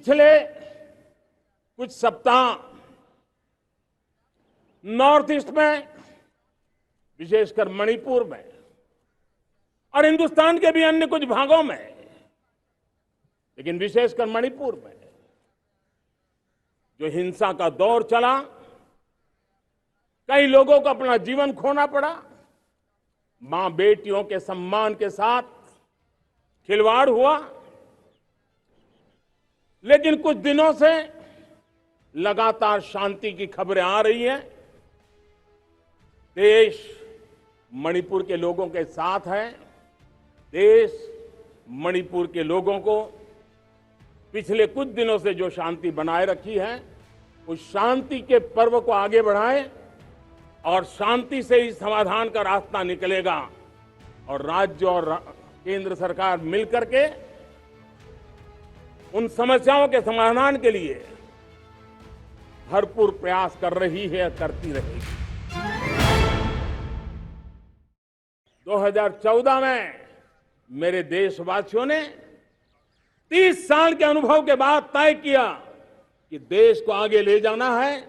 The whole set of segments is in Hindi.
पिछले कुछ सप्ताह नॉर्थ ईस्ट में, विशेषकर मणिपुर में और हिंदुस्तान के भी अन्य कुछ भागों में, लेकिन विशेषकर मणिपुर में जो हिंसा का दौर चला, कई लोगों को अपना जीवन खोना पड़ा, मां बेटियों के सम्मान के साथ खिलवाड़ हुआ। लेकिन कुछ दिनों से लगातार शांति की खबरें आ रही हैं। देश मणिपुर के लोगों के साथ है। देश मणिपुर के लोगों को पिछले कुछ दिनों से जो शांति बनाए रखी है, उस शांति के पर्व को आगे बढ़ाएं और शांति से ही समाधान का रास्ता निकलेगा। और राज्य और केंद्र सरकार मिलकर के उन समस्याओं के समाधान के लिए भरपूर प्रयास कर रही है, करती रहेगी। 2014 में मेरे देशवासियों ने 30 साल के अनुभव के बाद तय किया कि देश को आगे ले जाना है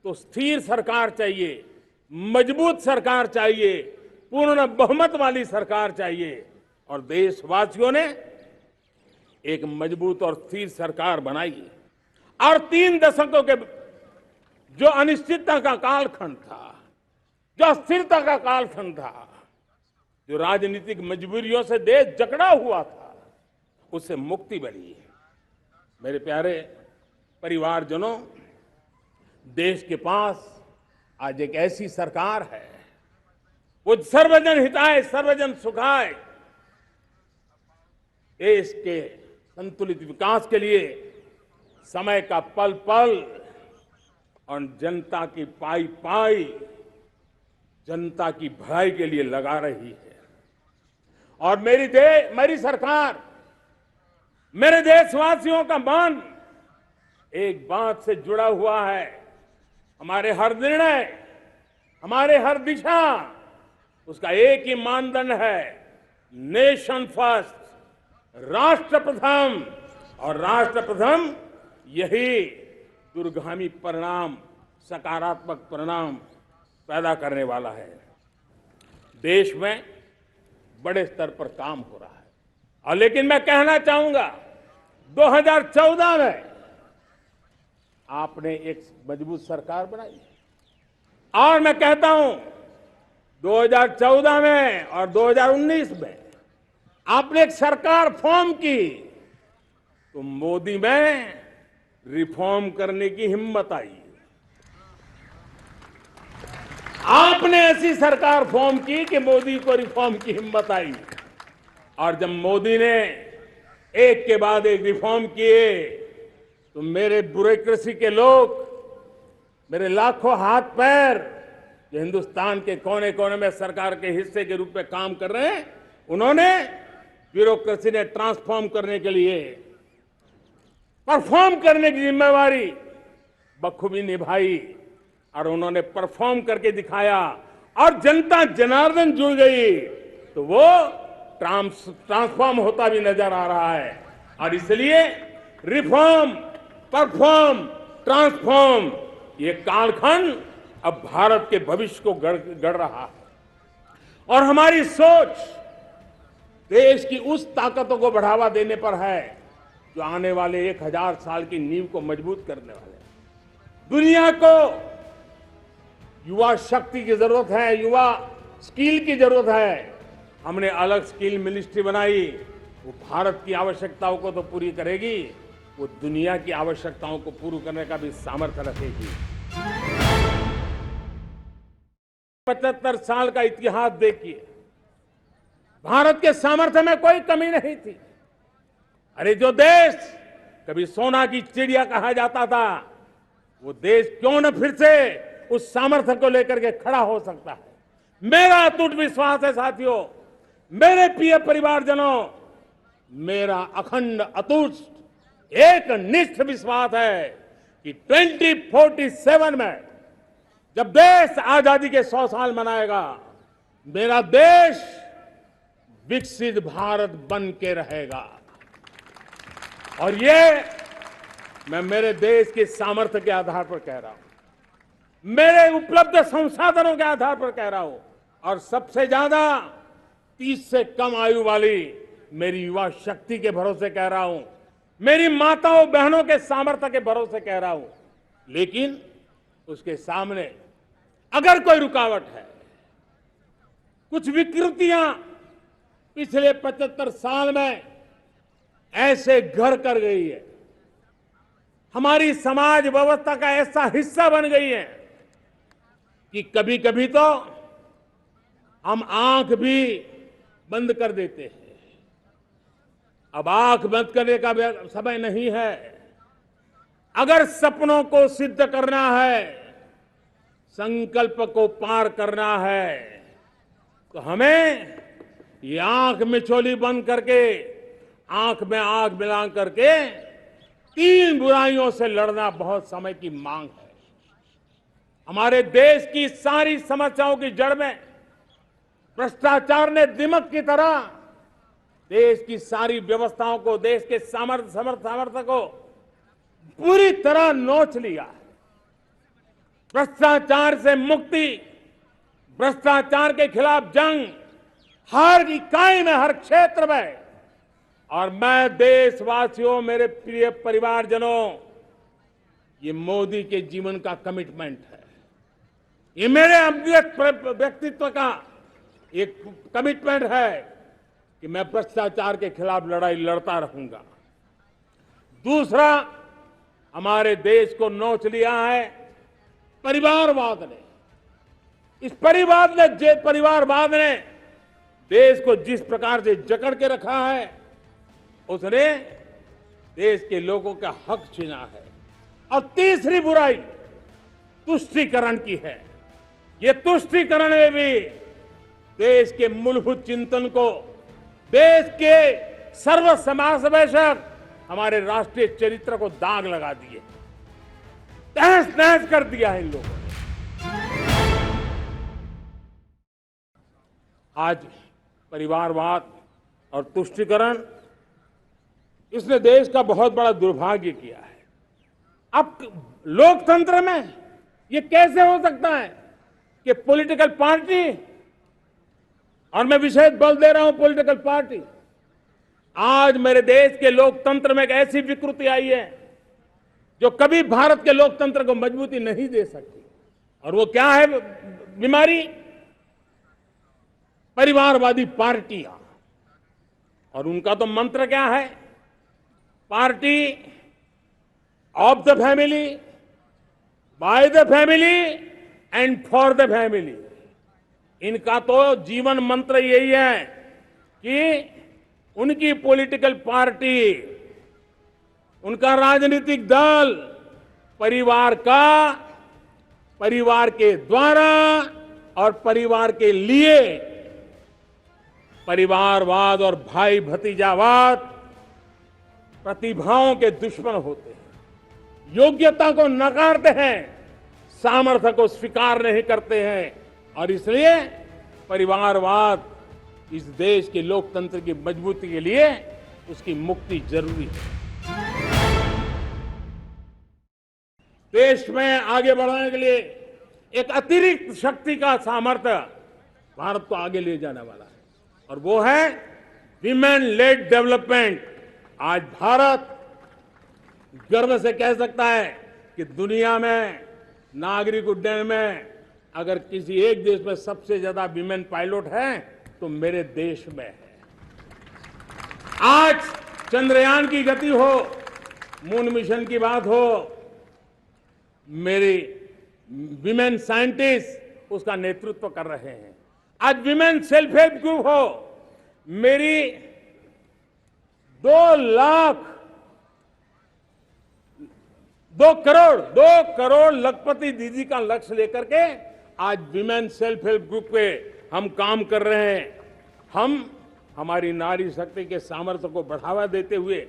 तो स्थिर सरकार चाहिए, मजबूत सरकार चाहिए, पूर्ण बहुमत वाली सरकार चाहिए। और देशवासियों ने एक मजबूत और स्थिर सरकार बनाई। और 3 दशकों के जो अनिश्चितता का कालखंड था, जो अस्थिरता का कालखंड था, जो राजनीतिक मजबूरियों से देश जकड़ा हुआ था, उससे मुक्ति मिली है। मेरे प्यारे परिवारजनों, देश के पास आज एक ऐसी सरकार है, वो सर्वजन हिताय सर्वजन सुखाय, देश के संतुलित विकास के लिए समय का पल पल और जनता की पाई पाई, जनता की भलाई के लिए लगा रही है। और मेरी सरकार, मेरे देशवासियों का मन एक बात से जुड़ा हुआ है। हमारे हर निर्णय, हमारे हर दिशा, उसका एक ही मानदंड है, नेशन फर्स्ट, राष्ट्र प्रथम। और राष्ट्र प्रथम यही दूरगामी परिणाम, सकारात्मक परिणाम पैदा करने वाला है। देश में बड़े स्तर पर काम हो रहा है। और लेकिन मैं कहना चाहूंगा, 2014 में आपने एक मजबूत सरकार बनाई। और मैं कहता हूं, 2014 में और 2019 में आपने एक सरकार फॉर्म की, तो मोदी में रिफॉर्म करने की हिम्मत आई। आपने ऐसी सरकार फॉर्म की कि मोदी को रिफॉर्म की हिम्मत आई। और जब मोदी ने एक के बाद एक रिफॉर्म किए, तो मेरे ब्यूरोक्रेसी के लोग, मेरे लाखों हाथ पैर जो हिंदुस्तान के कोने कोने में सरकार के हिस्से के रूप में काम कर रहे हैं, उन्होंने, ब्यूरोक्रेसी ने ट्रांसफॉर्म करने के लिए, परफॉर्म करने की जिम्मेवारी बखूबी निभाई। और उन्होंने परफॉर्म करके दिखाया और जनता जनार्दन जुड़ गई, तो वो ट्रांसफॉर्म होता भी नजर आ रहा है। और इसलिए रिफॉर्म, परफॉर्म, ट्रांसफॉर्म, ये कालखंड अब भारत के भविष्य को गढ़ रहा है। और हमारी सोच देश की उस ताकतों को बढ़ावा देने पर है जो आने वाले 1000 साल की नींव को मजबूत करने वाले हैं। दुनिया को युवा शक्ति की जरूरत है, युवा स्किल की जरूरत है। हमने अलग स्किल मिनिस्ट्री बनाई, वो भारत की आवश्यकताओं को तो पूरी करेगी, वो दुनिया की आवश्यकताओं को पूरा करने का भी सामर्थ्य रखेगी। 75 साल का इतिहास देखिए, भारत के सामर्थ्य में कोई कमी नहीं थी। अरे जो देश कभी सोना की चिड़िया कहा जाता था, वो देश क्यों न फिर से उस सामर्थ्य को लेकर के खड़ा हो सकता है। मेरा अटूट विश्वास है साथियों, मेरे प्रिय परिवारजनों, मेरा अखंड अटूट एक निष्ठ विश्वास है कि 2047 में जब देश आजादी के 100 साल मनाएगा, मेरा देश विकसित भारत बन के रहेगा। और ये 2047 में मैं मेरे देश के सामर्थ्य के आधार पर कह रहा हूं, मेरे उपलब्ध संसाधनों के आधार पर कह रहा हूं, और सबसे ज्यादा 30 से कम आयु वाली मेरी युवा शक्ति के भरोसे कह रहा हूं, मेरी माताओं बहनों के सामर्थ्य के भरोसे कह रहा हूं। लेकिन उसके सामने अगर कोई रुकावट है, कुछ विकृतियां पिछले 75 साल में ऐसे घर कर गई है, हमारी समाज व्यवस्था का ऐसा हिस्सा बन गई है कि कभी कभी तो हम आंख भी बंद कर देते हैं। अब आंख बंद करने का समय नहीं है। अगर सपनों को सिद्ध करना है, संकल्प को पार करना है, तो हमें ये आंख मिचौली बंद करके, आंख में आंख मिला करके 3 बुराइयों से लड़ना बहुत समय की मांग है। हमारे देश की सारी समस्याओं की जड़ में भ्रष्टाचार ने दिमक की तरह देश की सारी व्यवस्थाओं को, देश के सामर्थ्य को पूरी तरह नोच लिया है। भ्रष्टाचार से मुक्ति, भ्रष्टाचार के खिलाफ जंग हर इकाई में, हर क्षेत्र में। और मैं देशवासियों, मेरे प्रिय परिवारजनों, ये मोदी के जीवन का कमिटमेंट है। ये मेरे व्यक्तित्व का एक कमिटमेंट है कि मैं भ्रष्टाचार के खिलाफ लड़ाई लड़ता रहूंगा। दूसरा, हमारे देश को नोच लिया है परिवारवाद ने। इस परिवारवाद ने देश को जिस प्रकार से जकड़ के रखा है, उसने देश के लोगों का हक छीना है। और तीसरी बुराई तुष्टीकरण की है। ये तुष्टीकरण में भी देश के मूलभूत चिंतन को, देश के सर्व समावेशक हमारे राष्ट्रीय चरित्र को दाग लगा दिए, तहस नहस कर दिया है इन लोगों ने। आज परिवारवाद और तुष्टीकरण, इसने देश का बहुत बड़ा दुर्भाग्य किया है। अब लोकतंत्र में ये कैसे हो सकता है कि पॉलिटिकल पार्टी, और मैं विशेष बल दे रहा हूं पॉलिटिकल पार्टी, आज मेरे देश के लोकतंत्र में एक ऐसी विकृति आई है जो कभी भारत के लोकतंत्र को मजबूती नहीं दे सकती। और वो क्या है बीमारी? परिवारवादी पार्टियां। और उनका तो मंत्र क्या है? Party of the family, by the family and for the family. इनका तो जीवन मंत्र यही है कि उनकी पॉलिटिकल पार्टी, उनका राजनीतिक दल परिवार का, परिवार के द्वारा और परिवार के लिए, परिवारवाद और भाई भतीजावाद प्रतिभाओं के दुश्मन होते हैं, योग्यता को नकारते हैं, सामर्थ्य को स्वीकार नहीं करते हैं। और इसलिए परिवारवाद इस देश के लोकतंत्र की मजबूती के लिए उसकी मुक्ति जरूरी है। देश में आगे बढ़ाने के लिए एक अतिरिक्त शक्ति का सामर्थ्य भारत को आगे ले जाने वाला है, और वो है विमेन लेड डेवलपमेंट। आज भारत गर्व से कह सकता है कि दुनिया में नागरिक उड्डयन में अगर किसी एक देश में सबसे ज्यादा विमेन पायलट हैं तो मेरे देश में है। आज चंद्रयान की गति हो, मून मिशन की बात हो, मेरी विमेन साइंटिस्ट उसका नेतृत्व कर रहे हैं। आज विमेन सेल्फ हेल्प ग्रुप हो, मेरी 2 करोड़ लखपति दीदी का लक्ष्य लेकर के आज विमेन सेल्फ हेल्प ग्रुप पे हम काम कर रहे हैं। हम हमारी नारी शक्ति के सामर्थ्य को बढ़ावा देते हुए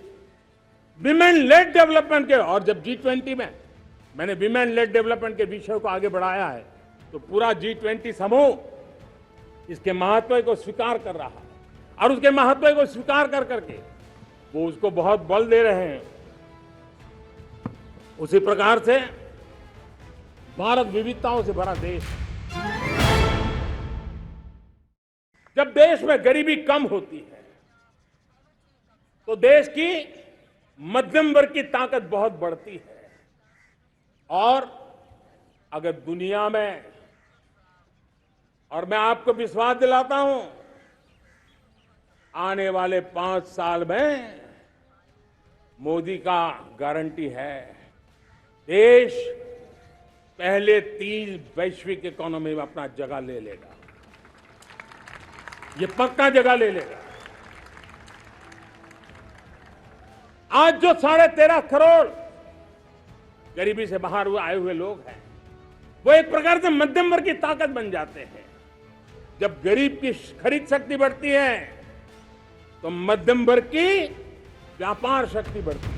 विमेन लेड डेवलपमेंट के, और जब G20 में मैंने विमेन लेड डेवलपमेंट के विषय को आगे बढ़ाया है तो पूरा G20 समूह इसके महत्व को स्वीकार कर रहा है, और उसके महत्व को स्वीकार कर करके वो उसको बहुत बल दे रहे हैं। उसी प्रकार से भारत विविधताओं से भरा देश है। जब देश में गरीबी कम होती है तो देश की मध्यम वर्ग की ताकत बहुत बढ़ती है। और अगर दुनिया में, और मैं आपको विश्वास दिलाता हूं, आने वाले 5 साल में मोदी का गारंटी है, देश पहले 3 वैश्विक इकोनॉमी में अपना जगह ले लेगा। ये पक्का जगह ले लेगा। आज जो 13.5 करोड़ गरीबी से बाहर आए हुए लोग हैं, वो एक प्रकार से मध्यम वर्ग की ताकत बन जाते हैं। जब गरीब की खरीद शक्ति बढ़ती है तो मध्यम वर्ग की व्यापार शक्ति बढ़ती है।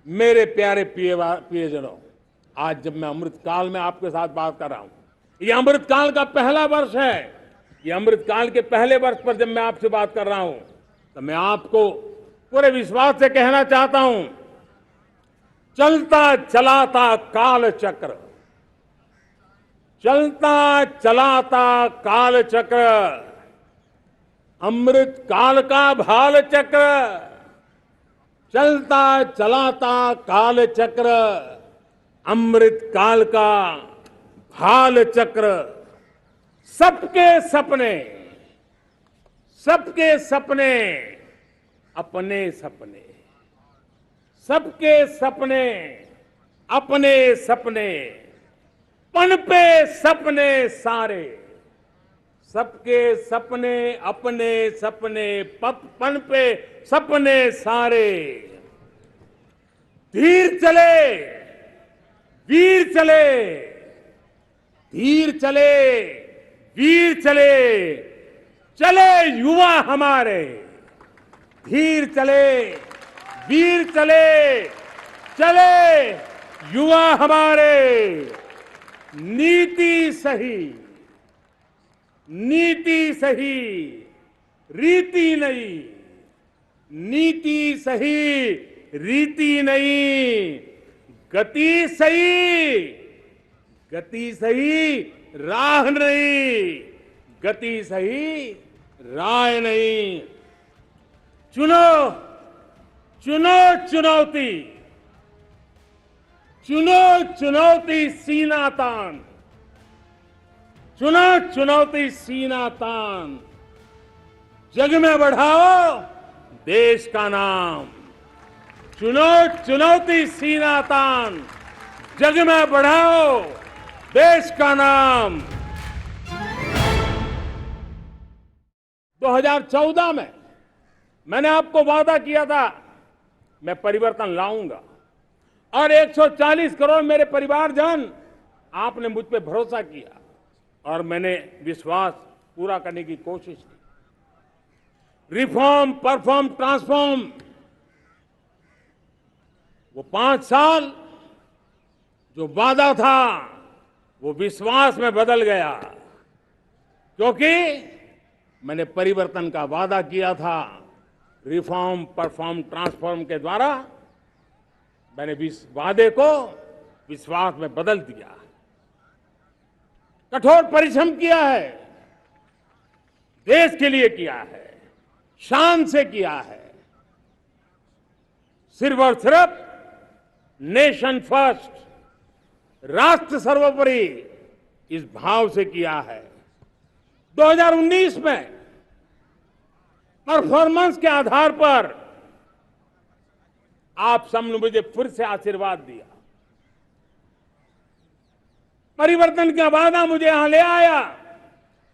मेरे प्यारे प्रियजनों, आज जब मैं अमृतकाल में आपके साथ बात कर रहा हूं, ये अमृतकाल का पहला वर्ष है। ये अमृतकाल के पहले वर्ष पर जब मैं आपसे बात कर रहा हूं तो मैं आपको पूरे विश्वास से कहना चाहता हूं, चलता चलाता काल चक्र, चलता चलाता काल चक्र, अमृत काल का भाल चक्र, चलता चलाता काल चक्र, अमृत काल का भाल चक्र। सबके सपने, सबके सपने, अपने सपने, सबके सपने, अपने सपने, पनपे सपने सारे, सबके सपने, अपने सपने, पनपे सपने सारे। धीर चले, वीर चले, धीर चले, वीर चले, चले युवा हमारे। धीर चले, वीर चले, चले युवा हमारे। नीति सही, नीति सही, रीति नहीं, नीति सही, रीति नहीं, गति सही, गति सही, राह नहीं, गति सही, राह नहीं। चुनो, चुनो चुनौती, चुनो चुनौती सीना तान, चुनो चुनौती सीना तान। जग में बढ़ाओ देश का नाम, चुनो चुनौती सीना तान, जग में बढ़ाओ देश का नाम। 2014 में मैंने आपको वादा किया था मैं परिवर्तन लाऊंगा, और 140 करोड़ मेरे परिवारजन, आपने मुझ पे भरोसा किया और मैंने विश्वास पूरा करने की कोशिश की। रिफॉर्म, परफॉर्म, ट्रांसफॉर्म, वो 5 साल जो वादा था वो विश्वास में बदल गया, क्योंकि मैंने परिवर्तन का वादा किया था। रिफॉर्म, परफॉर्म, ट्रांसफॉर्म के द्वारा मैंने वादे को विश्वास में बदल दिया। कठोर परिश्रम किया है, देश के लिए किया है, शान से किया है, सिर्फ और सिर्फ नेशन फर्स्ट, राष्ट्र सर्वोपरि, इस भाव से किया है। 2019 में परफॉर्मेंस के आधार पर आप सबने मुझे फिर से आशीर्वाद दिया। परिवर्तन का वादा मुझे यहां ले आया,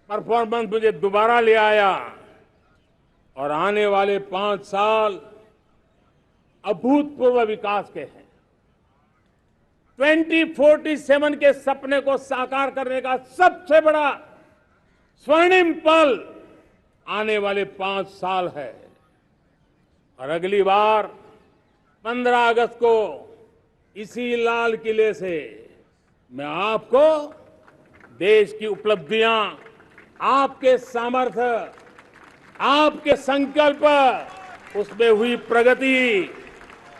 परफॉर्मेंस मुझे दोबारा ले आया, और आने वाले 5 साल अभूतपूर्व विकास के हैं। 2047 के सपने को साकार करने का सबसे बड़ा स्वर्णिम पल आने वाले 5 साल है। और अगली बार 15 अगस्त को इसी लाल किले से मैं आपको देश की उपलब्धियां, आपके सामर्थ्य, आपके संकल्प, उसमें हुई प्रगति,